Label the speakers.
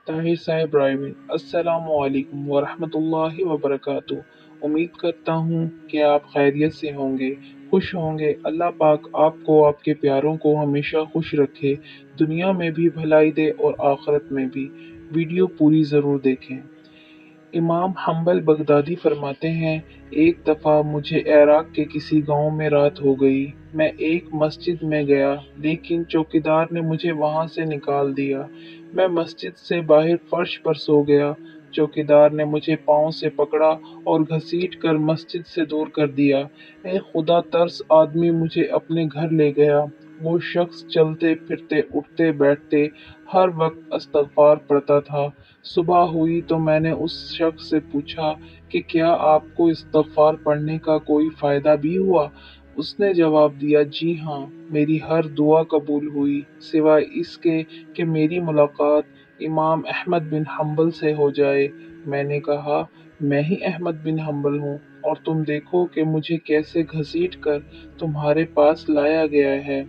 Speaker 1: ताहिर साहब ड्राइविंग। अस्सलामु अलैकुम वरहमतुल्लाहि वबरकातुह। उम्मीद करता हूँ कि आप खैरियत से होंगे, खुश होंगे। अल्लाह पाक आपको, आपके प्यारों को हमेशा खुश रखे, दुनिया में भी भलाई दे और आखिरत में भी। वीडियो पूरी ज़रूर देखें। इमाम हम्बल बगदादी फरमाते हैं, एक दफ़ा मुझे इराक के किसी गांव में रात हो गई। मैं एक मस्जिद में गया, लेकिन चौकीदार ने मुझे वहां से निकाल दिया। मैं मस्जिद से बाहर फर्श पर सो गया। चौकीदार ने मुझे पाँव से पकड़ा और घसीट कर मस्जिद से दूर कर दिया। ए खुदा तर्स आदमी मुझे अपने घर ले गया। वो शख्स चलते फिरते उठते बैठते हर वक्त इस्तगफार पढ़ता था। सुबह हुई तो मैंने उस शख्स से पूछा कि क्या आपको इस्तगफार पढ़ने का कोई फायदा भी हुआ? उसने जवाब दिया, जी हाँ, मेरी हर दुआ कबूल हुई, सिवाय इसके कि मेरी मुलाकात इमाम अहमद बिन हम्बल से हो जाए। मैंने कहा, मैं ही अहमद बिन हम्बल हूँ, और तुम देखो कि मुझे कैसे घसीट कर तुम्हारे पास लाया गया है।